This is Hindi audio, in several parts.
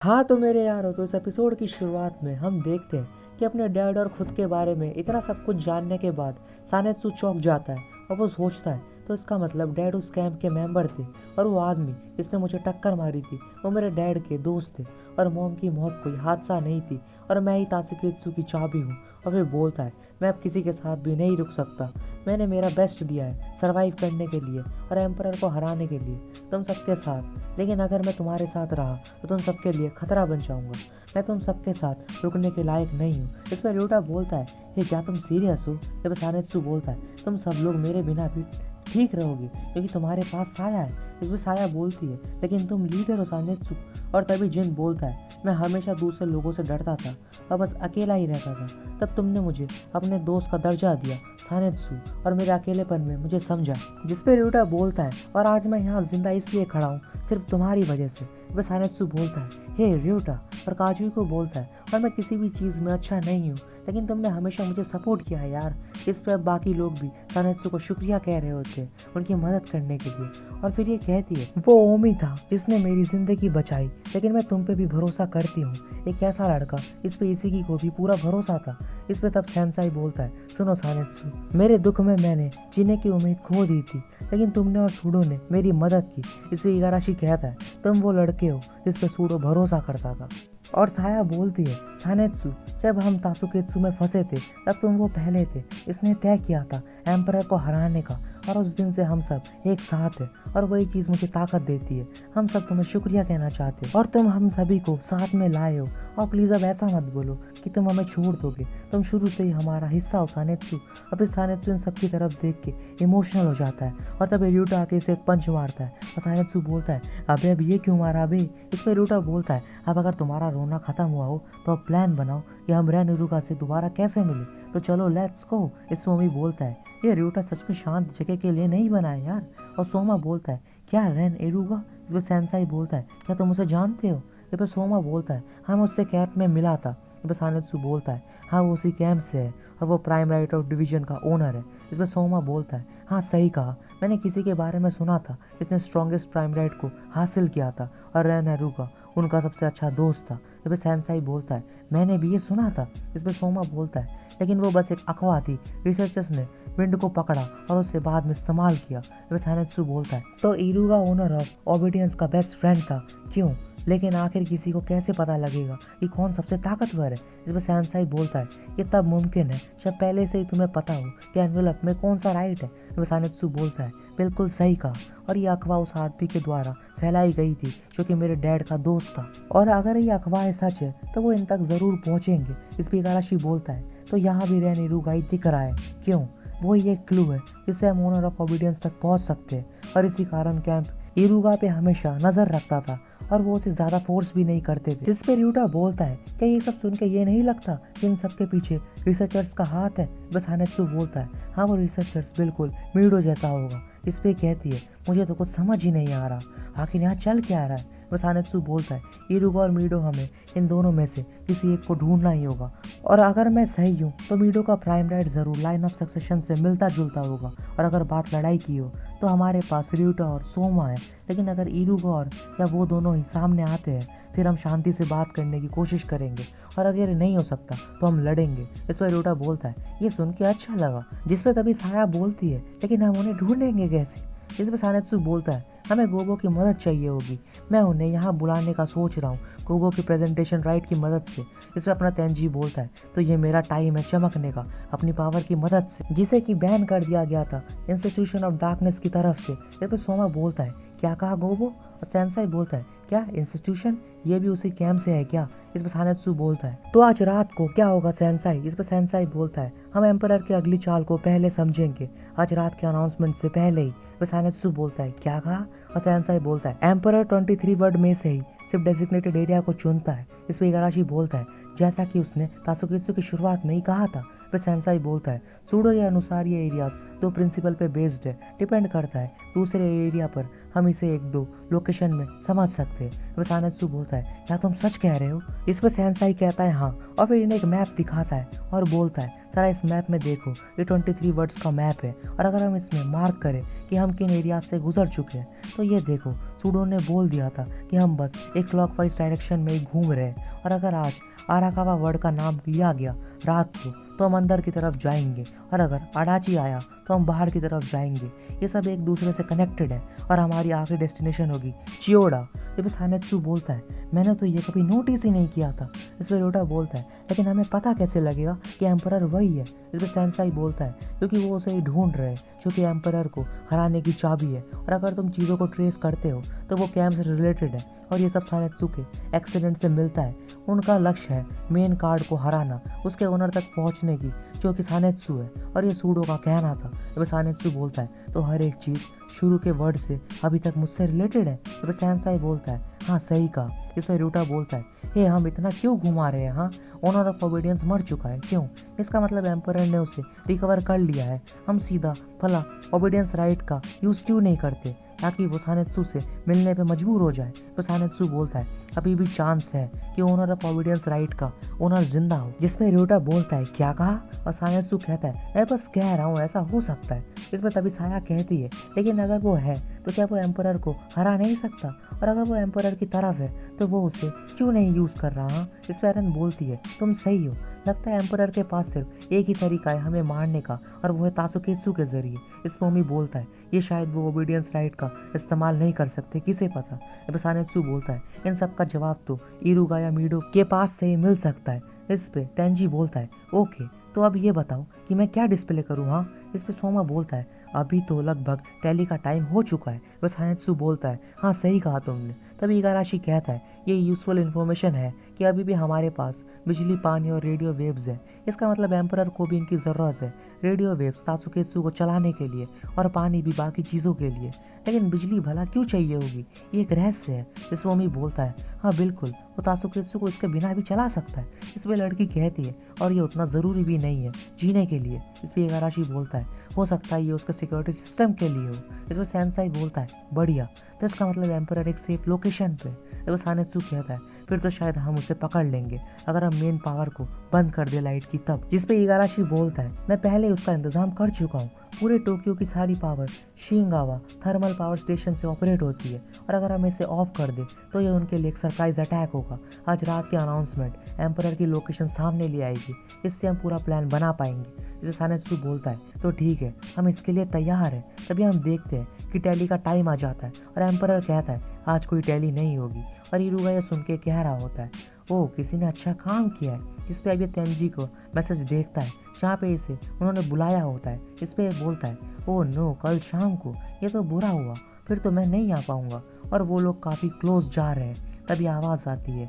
हाँ तो मेरे यारो, तो इस एपिसोड की शुरुआत में हम देखते हैं कि अपने डैड और खुद के बारे में इतना सब कुछ जानने के बाद सानेत्सु चौंक जाता है और वो सोचता है तो इसका मतलब डैड उस कैंप के मेंबर थे और वो आदमी जिसने मुझे टक्कर मारी थी वो मेरे डैड के दोस्त थे और मॉम की मौत कोई हादसा नहीं थी और मैं ही तासुकेत्सु की चाबी हूँ। और फिर बोलता है मैं अब किसी के साथ भी नहीं रुक सकता। मैंने मेरा बेस्ट दिया है सरवाइव करने के लिए और एम्परर को हराने के लिए तुम सबके साथ, लेकिन अगर मैं तुम्हारे साथ रहा तो तुम सबके लिए खतरा बन जाऊंगा। मैं तुम सबके साथ रुकने के लायक नहीं हूँ। इस पर र्यूटा बोलता है ये क्या तुम सीरियस हो? जब सानेत्सु बोलता है तुम सब लोग मेरे बिना भी ठीक रहोगे क्योंकि तुम्हारे पास साया है। इस पर साया बोलती है लेकिन तुम लीडर हो सानेत्सु। और तभी जिन बोलता है मैं हमेशा दूसरे लोगों से डरता था और बस अकेला ही रहता था। तब तुमने मुझे अपने दोस्त का दर्जा दिया सानेत्सु और मेरे अकेलेपन में मुझे समझा। जिस पे र्यूटा बोलता है और आज मैं यहाँ जिंदा इसलिए खड़ा हूँ सिर्फ तुम्हारी वजह से। बस सानेत्सु बोलता है हे र्यूटा और काजुई को बोलता है और मैं किसी भी चीज़ में अच्छा नहीं हूँ लेकिन तुमने हमेशा मुझे सपोर्ट किया है यार। इस पर अब बाकी लोग भी सानेत्सु को शुक्रिया कह रहे होते हैं उनकी मदद करने के लिए। और फिर ये कहती है वो ओमी था जिसने मेरी जिंदगी बचाई लेकिन मैं तुम पे भी भरोसा करती हूँ। एक ऐसा लड़का, इस पे इसी को भी पूरा भरोसा था। इस पे तब सेंसाई बोलता है सुनो सानेत्सु, मेरे दुख में मैंने जीने की उम्मीद खो दी थी लेकिन तुमने और सूडो ने मेरी मदद की। इस पे इगाराशी कहता है तुम वो लड़के हो जिस पे सूडो भरोसा करता था। और साया बोलती है सानेत्सु जब हम तासुकेत्सु में फंसे थे तब तुम वो पहले थे। इसने तय किया था एम्परर को हराने का और उस दिन से हम सब एक साथ हैं और वही चीज़ मुझे ताकत देती है। हम सब तुम्हें शुक्रिया कहना चाहते हैं और तुम हम सभी को साथ में लाए हो। और प्लीज़ अब ऐसा मत बोलो कि तुम हमें छोड़ दोगे, तुम शुरू से ही हमारा हिस्सा हो सानेत्सु। अब इस सानेत्सु इन सबकी तरफ देख के इमोशनल हो जाता है और तब र्यूटा आके इसे एक पंच मारता है और सानेत्सु बोलता है अबे अब ये क्यों मारा अबे? इस पर र्यूटा बोलता है अब अगर तुम्हारा रोना खत्म हुआ हो तो अब प्लान बनाओ कि हम रैन इरुका से दोबारा कैसे मिले, तो चलो लेट्स गो। इस मम्मी बोलता है ये र्यूटा सच में शांत जगह के लिए नहीं बना है यार। और सोमा बोलता है क्या रैन इरुका? इस पर सेंसाई बोलता है क्या तुम उसे जानते हो? इस पर सोमा बोलता है हाँ मैं उससे कैंप में मिला था। इस पर सानेत्सु बोलता है हाँ वो उसी कैंप से है और वो प्राइम राइट ऑफ डिवीजन का ओनर है। इस पर सोमा बोलता है हाँ सही कहा, मैंने किसी के बारे में सुना था जिसने स्ट्रॉन्गेस्ट प्राइम राइट को हासिल किया था और रैन इरुका उनका सबसे अच्छा दोस्त था। इस पर सेंसाई बोलता है मैंने भी ये सुना था। इस पर सोमा बोलता है लेकिन वो बस एक अफवाह थी, रिसर्चर्स ने विंड को पकड़ा और उसे बाद में इस्तेमाल किया। इस सानेत्सु बोलता है तो इरुगा ओनर ऑफ ओबीडियंस का बेस्ट फ्रेंड था क्यों? लेकिन आखिर किसी को कैसे पता लगेगा कि कौन सबसे ताकतवर है? इस पर सेंसाई बोलता है ये तब मुमकिन है जब पहले से ही तुम्हें पता हो कि एनवेलप में कौन सा राइट है। इस पर सानेत्सु बोलता है बिल्कुल सही कहा और ये अफवाह उस आदमी के द्वारा फैलाई गई थी जो कि मेरे डैड का दोस्त था और अगर ये अफवाह सच है तो वो इन तक जरूर पहुंचेंगे। इस पर इगाराशी बोलता है तो यहाँ भी रैन इरुका ही दिख रहा है क्यों? वो ही एक क्लू है जिससे हम ओनर ऑफ ओबीडियंस तक पहुंच सकते हैं और इसी कारण कैंप इरुका पे हमेशा नजर रखता था और वो उसे ज्यादा फोर्स भी नहीं करते थे। जिस पे र्यूटा बोलता है क्या ये सब सुन के ये नहीं लगता कि इन सब के पीछे रिसर्चर्स का हाथ है? बस हानेत्सु बोलता है हाँ वो रिसर्चर्स बिल्कुल मीडो जैसा होगा। इस पे कहती है मुझे तो कुछ समझ ही नहीं आ रहा आखिर यहाँ चल क्या रहा है। बस हानेत्सु बोलता है इरुका और मीडो हमें इन दोनों में से किसी एक को ढूंढना ही होगा और अगर मैं सही हूँ तो मीडो का प्राइम राइट जरूर लाइन ऑफ सक्सेशन से मिलता जुलता होगा और अगर बात लड़ाई की हो तो हमारे पास र्यूटा और सोमा है। लेकिन अगर इरुका और या वो दोनों ही सामने आते हैं फिर हम शांति से बात करने की कोशिश करेंगे और अगर नहीं हो सकता तो हम लड़ेंगे। इस पर र्यूटा बोलता है ये सुन के अच्छा लगा। जिस पर तभी साया बोलती है लेकिन हम उन्हें ढूंढेंगे कैसे? इस पर सानेत्सु बोलता है हमें गोबो की मदद चाहिए होगी, मैं उन्हें यहाँ बुलाने का सोच रहा हूँ गोबो की प्रेजेंटेशन राइट की मदद से। इस पर अपना तेंजी बोलता है तो ये मेरा टाइम है चमकने का अपनी पावर की मदद से जिसे कि बैन कर दिया गया था इंस्टीट्यूशन ऑफ डार्कनेस की तरफ से। इस पर सोमा बोलता है क्या कहा गोबो? और सेंसाई बोलता है क्या इंस्टीट्यूशन ये भी उसी कैंप से है क्या? इस पर सानेत्सु बोलता है तो आज रात को क्या होगा सेंसाई? इस पर सेंसाई बोलता है हम एम्परर की अगली चाल को पहले समझेंगे आज रात के अनाउंसमेंट से पहले ही। बस सानेत्सु बोलता है क्या कहा? और सेंसाई बोलता है एम्परर 23 वर्ड में से ही सिर्फ डेजिग्नेटेड एरिया को चुनता है। इस पर इगाराशी बोलता है जैसा कि उसने तासुकेत्सु की शुरुआत में ही कहा था। फिर सेंसाई बोलता है सूडो के अनुसार ये एरियाज दो प्रिंसिपल पे बेस्ड है, डिपेंड करता है दूसरे एरिया पर हम इसे एक दो लोकेशन में समझ सकते हैं। फिर सानेत्सु बोलता है क्या तुम सच कह रहे हो? इस पर सेंसाई कहता है हाँ और फिर इन्हें एक मैप दिखाता है और बोलता है जरा इस मैप में देखो ये 23 वर्ड्स का मैप है और अगर हम इसमें मार्क करें कि हम किन एरिया से गुजर चुके हैं तो ये देखो सूडो ने बोल दिया था कि हम बस एक क्लॉकवाइज डायरेक्शन में ही घूम रहे हैं, और अगर आज आराकावा वर्ड का नाम लिया गया रात को तो हम अंदर की तरफ जाएंगे, और अगर अडाची आया तो हम बाहर की तरफ जाएंगे। ये सब एक दूसरे से कनेक्टेड है और हमारी आखिरी डेस्टिनेशन होगी चियोडा। जब सानेत्सु बोलता है मैंने तो ये कभी नोटिस ही नहीं किया था। इस पर रोटा बोलता है लेकिन हमें पता कैसे लगेगा कि एम्परर वही है। इस पर सेंसाई बोलता है क्योंकि वो उसे ही ढूंढ रहे हैं जो कि एम्परर को हराने की चाबी है, और अगर तुम चीज़ों को ट्रेस करते हो तो वो कैम्प से रिलेटेड है, और ये सब सानेत्सु के एक्सीडेंट से मिलता है। उनका लक्ष्य है मेन कार्ड को हराना, उसके ओनर तक पहुंचने की, जो कि सानेत्सु है, और ये सूडो का कहना था। जब सानेत्सु बोलता है तो हर एक चीज़ शुरू के वर्ड से अभी तक मुझसे रिलेटेड है। जब सेंसाई बोलता है हाँ सही कहा। इस पर रूटा बोलता है हे हम इतना क्यों घुमा रहे हैं, हाँ ओनर ऑफ ओबीडियंस मर चुका है, क्यों? इसका मतलब एम्परर ने उसे रिकवर कर लिया है। हम सीधा भला ओबीडियंस राइट का यूज़ क्यों नहीं करते ताकि वो सानेत्सु से मिलने पे मजबूर हो जाए। तो सानेत्सु बोलता है अभी भी चांस है कि ओनर ऑफ ओबीडियंस राइट का ओनर जिंदा हो। जिसपे रोटा बोलता है क्या कहा, और सानेत्सु कहता है मैं बस कह रहा हूँ ऐसा हो सकता है। इस पर तभी साया कहती है लेकिन अगर वो है तो क्या वो एम्परर को हरा नहीं सकता, और अगर वो एम्परर की तरफ है तो वो उसे क्यों नहीं यूज़ कर रहा। इस पर एरन बोलती है तुम सही हो, लगता है एम्परर के पास सिर्फ एक ही तरीका है हमें मारने का, और वो है तासुकेत्सु के जरिए। इस पर ओमी बोलता है ये शायद वो ओबीडियंस राइट का इस्तेमाल नहीं कर सकते, किसे पता। जब सानेत्सु बोलता है इन सब का जवाब तो इरुगा या मीडो के पास से ही मिल सकता है। इस पे तेंजी बोलता है ओके तो अब ये बताओ कि मैं क्या डिस्प्ले करूँ, हाँ। इस पे सोमा बोलता है अभी तो लगभग टैली का टाइम हो चुका है। बस सानेत्सु बोलता है हाँ सही कहा तुमने। तभी इगाराशी कहता है ये यूज़फुल इन्फॉर्मेशन है कि अभी भी हमारे पास बिजली, पानी और रेडियो वेव्स है। इसका मतलब एम्परर को भी इनकी ज़रूरत है, रेडियो वेव्स तात्सुकेत्सु को चलाने के लिए और पानी भी बाकी चीज़ों के लिए। लेकिन बिजली भला क्यों चाहिए होगी, ये एक रहस्य है। जिसमें ओमी बोलता है हाँ बिल्कुल वो तात्सुकेत्सु को इसके बिना भी चला सकता है। इस पर लड़की कहती है और ये उतना ज़रूरी भी नहीं है जीने के लिए। इस पर इगाराशी बोलता है हो सकता है ये उसके सिक्योरिटी सिस्टम के लिए हो। इस पर सेंसाई बोलता है बढ़िया, तो इसका मतलब एम्परर एक सेफ लोकेशन पे। जब सानेत्सु कहता है फिर तो शायद हम उसे पकड़ लेंगे अगर हम मेन पावर को बंद कर दे लाइट की तब। जिस पे इगाराशी बोलता है मैं पहले ही उसका इंतजाम कर चुका हूँ, पूरे टोक्यो की सारी पावर शिंगावा थर्मल पावर स्टेशन से ऑपरेट होती है, और अगर हम इसे ऑफ कर दे तो ये उनके लिए एक सरप्राइज अटैक होगा। आज रात की अनाउंसमेंट एम्परर की लोकेशन सामने ले आएगी, इससे हम पूरा प्लान बना पाएंगे। जैसे सानेत्सु बोलता है तो ठीक है हम इसके लिए तैयार हैं। तभी हम देखते हैं कि टैली का टाइम आ जाता है और एम्परर कहता है आज कोई टैली नहीं होगी, और इरुगा ये सुन के कह रहा होता है ओह किसी ने अच्छा काम किया है। इस पे अभी तेंजी को मैसेज देखता है जहाँ पे इसे उन्होंने बुलाया होता है। इस पे बोलता है ओह नो कल शाम को, ये तो बुरा हुआ, फिर तो मैं नहीं आ पाऊँगा। और वो लोग काफ़ी क्लोज जा रहे हैं। तभी आवाज़ आती है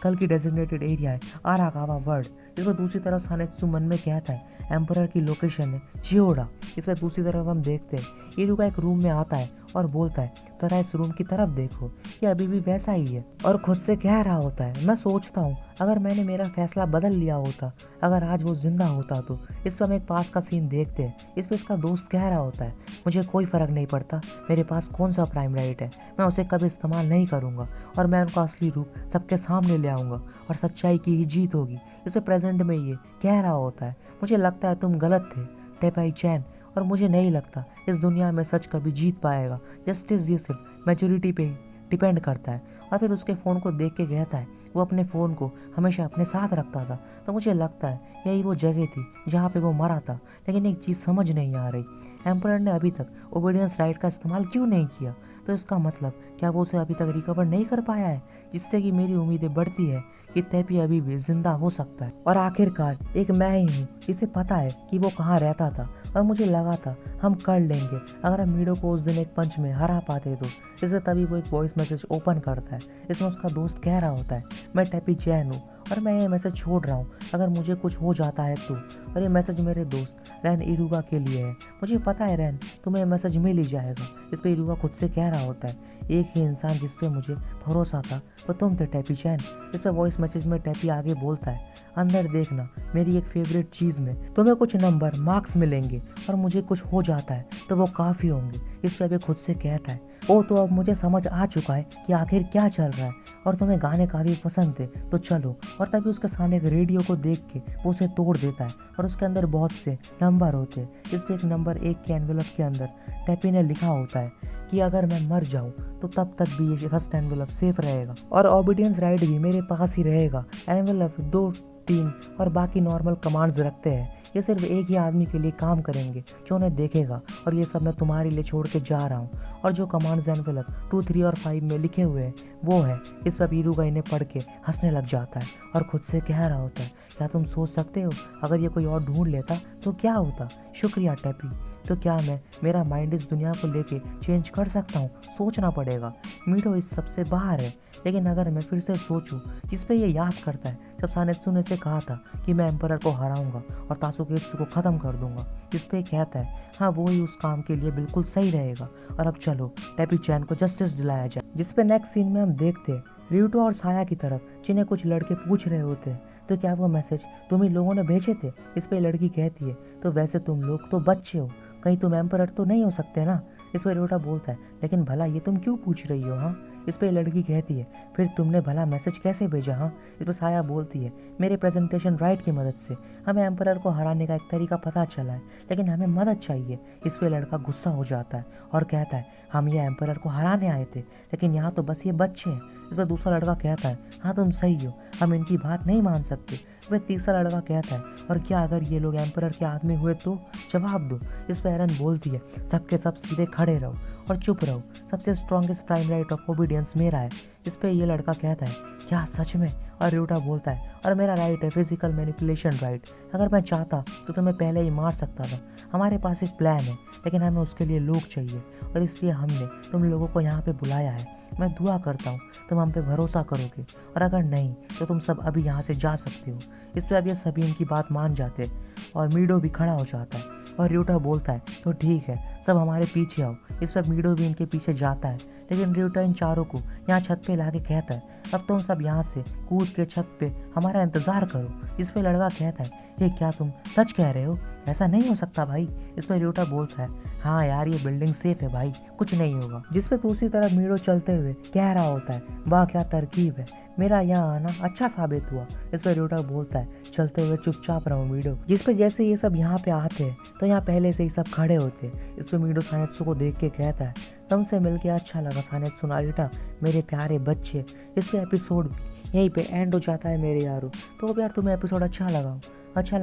कल की डेजिग्नेटेड एरिया है आराकावा वर्ड। इस पर दूसरी तरफ सानेत्सु मन में कहता है एम्परर की लोकेशन है चियोडा। इस पर दूसरी तरफ हम देखते हैं इरुगा एक रूम में आता है और बोलता है जरा इस रूम की तरफ देखो, ये अभी भी वैसा ही है। और खुद से कह रहा होता है मैं सोचता हूँ अगर मैंने मेरा फैसला बदल लिया होता, अगर आज वो जिंदा होता तो। इस पर हम एक पास का सीन देखते हैं। इस पर इसका दोस्त कह रहा होता है मुझे कोई फ़र्क नहीं पड़ता मेरे पास कौन सा प्राइम राइट है, मैं उसे कभी इस्तेमाल नहीं करूँगा और मैं उनका असली रूप सबके सामने ले आऊँगा और सच्चाई की ही जीत होगी। इस पर प्रेजेंट में ये कह रहा होता है मुझे लगता है तुम गलत थे टेपाई चैन, और मुझे नहीं लगता इस दुनिया में सच कभी जीत पाएगा। जस्टिस ये सिर्फ मैच्योरिटी पे डिपेंड करता है। और फिर उसके फ़ोन को देख के कहता है वो अपने फ़ोन को हमेशा अपने साथ रखता था, तो मुझे लगता है यही वो जगह थी जहाँ पे वो मरा था। लेकिन एक चीज़ समझ नहीं आ रही, एम्परर ने अभी तक ओबीडियंस राइट का इस्तेमाल क्यों नहीं किया। तो इसका मतलब क्या वो उसे अभी तक रिकवर नहीं कर पाया है, जिससे कि मेरी उम्मीदें बढ़ती है कि तेपी अभी भी जिंदा हो सकता है। और आखिरकार एक मैं ही हूँ, इसे पता है कि वो कहाँ रहता था, और मुझे लगा था हम कर लेंगे अगर हम मीडो को उस दिन एक पंच में हरा पाते तो। इसमें तभी वो एक वॉइस मैसेज ओपन करता है। इसमें उसका दोस्त कह रहा होता है मैं टेपी चैन हूँ और मैं ये मैसेज छोड़ रहा हूँ अगर मुझे कुछ हो जाता है तो। और ये मैसेज मेरे दोस्त रैन इरुगा के लिए है, मुझे पता है रैन तुम्हें मैसेज मिल ही जाएगा। इस पर इरुगा खुद से कह रहा होता है एक ही इंसान जिस पे मुझे भरोसा था वो तुम थे टेपी चैन। इस पर वॉइस मैसेज में टेपी आगे बोलता है अंदर देखना मेरी एक फेवरेट चीज़ में तुम्हें कुछ नंबर मार्क्स मिलेंगे और मुझे कुछ हो जाता है तो वो काफ़ी होंगे। इस पर अभी खुद से कहता है ओ तो अब मुझे समझ आ चुका है कि आखिर क्या चल रहा है, और तुम्हें गाने काफ़ी पसंद थे तो चलो। और तभी उसके सामने एक रेडियो को देख के वो उसे तोड़ देता है और उसके अंदर बहुत से नंबर होते हैं। इस पर एक नंबर एक के एनवेलप के अंदर टेपी ने लिखा होता है कि अगर मैं मर जाऊं तो तब तक भी ये फर्स्ट एनवेलप सेफ रहेगा और ओबीडियंस राइट भी मेरे पास ही रहेगा। एनवेलप 2, 3 और बाकी नॉर्मल कमांड्स रखते हैं। ये सिर्फ एक ही आदमी के लिए काम करेंगे जो उन्हें देखेगा, और ये सब मैं तुम्हारे लिए छोड़ के जा रहा हूँ। और जो कमांड्स एनवेलप 2, 3 और 5 में लिखे हुए हैं वो है। इस पर वीरू इन्हें पढ़ के हंसने लग जाता है और खुद से कह रहा होता है, क्या तुम सोच सकते हो अगर ये कोई और ढूंढ लेता तो क्या होता? शुक्रिया टैपी। तो क्या मैं मेरा माइंड इस दुनिया को लेके चेंज कर सकता हूँ? सोचना पड़ेगा। मीडो इस सबसे बाहर है, लेकिन अगर मैं फिर से सोचूं, जिस पे ये याद करता है जब सानेत्सु ने से कहा था कि मैं एम्परर को हराऊंगा और तासुकेत्सु को ख़त्म कर दूंगा, जिस पे कहता है हाँ वो ही उस काम के लिए बिल्कुल सही रहेगा। और अब चलो टैपी चैन को जस्टिस दिलाया जाए। जिस पे नेक्स्ट सीन में हम देखते हैं ryuto और साया की तरफ, जिन्हें कुछ लड़के पूछ रहे होते हैं तो क्या वो मैसेज तुम ही लोगों ने भेजे थे? इस पे लड़की कहती है तो वैसे तुम लोग तो बच्चे हो, कहीं तुम एम्परर तो नहीं हो सकते ना? इस पर ryuto बोलता है लेकिन भला ये तुम क्यों पूछ रही हो? हाँ। इस पर लड़की कहती है फिर तुमने भला मैसेज कैसे भेजा? हाँ। इस पर साया बोलती है मेरे प्रेजेंटेशन राइट की मदद से हमें एम्परर को हराने का एक तरीका पता चला है, लेकिन हमें मदद चाहिए। इस पर लड़का गुस्सा हो जाता है और कहता है हम ये एम्परर को हराने आए थे, लेकिन यहाँ तो बस ये बच्चे हैं। इस पर दूसरा लड़का कहता है हाँ तुम सही हो, हम इनकी बात नहीं मान सकते। वह तीसरा लड़का कहता है और क्या अगर ये लोग एम्परर के आदमी हुए तो? जवाब दो। इस पर एरन बोलती है सबके सब सीधे खड़े रहो और चुप रहो, सबसे strongest prime right of obedience मेरा है। इस पे ये लड़का कहता है क्या सच में? और ryuto बोलता है और मेरा राइट है फिजिकल मैनिपुलेशन राइट, अगर मैं चाहता तो तुम्हें पहले ही मार सकता था। हमारे पास एक प्लान है, लेकिन हमें उसके लिए लोग चाहिए और इसलिए हमने तुम लोगों को यहाँ पे बुलाया है। मैं दुआ करता हूँ तुम हम पे भरोसा करोगे, और अगर नहीं तो तुम सब अभी यहाँ से जा सकते हो। इस पर अब ये सभी इनकी बात मान जाते और मीडो भी खड़ा हो जाता है और ryuto बोलता है तो ठीक है सब हमारे पीछे आओ। इस पर मीडो भी इनके पीछे जाता है, लेकिन ryuto इन चारों को यहाँ छत पे लाके कहता है अब तुम सब यहाँ से कूद के छत पे हमारा इंतजार करो। इस पे लड़का कहता है ये क्या तुम सच कह रहे हो? ऐसा नहीं हो सकता भाई। इस पर ryuto बोलता है हाँ यार ये बिल्डिंग सेफ है भाई, कुछ नहीं होगा। जिस पे दूसरी तरफ मीडो चलते हुए कह रहा होता है वाह क्या तरकीब है, मेरा यहाँ आना अच्छा साबित हुआ। इस पर ryuto बोलता है चलते हुए चुपचाप रहो मीडो। जिस पे जैसे ये सब यहाँ पे आते हैं तो यहाँ पहले से ही सब खड़े होते हैं। इस पे मीडो सानेत्सु को देख के कहता है तुमसे मिलके अच्छा लगा सानेत्सु नारिटा, मेरे प्यारे बच्चे। इस एपिसोड यहीं पे एंड हो जाता है मेरे यारों। तो अब यार तुम्हें एपिसोड अच्छा लगा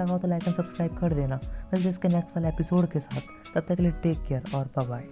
हो तो लाइक एंड सब्सक्राइब कर देना। मिलते इसके नेक्स्ट वाले एपिसोड के साथ, तब तक के लिए टेक केयर और बाय बाय।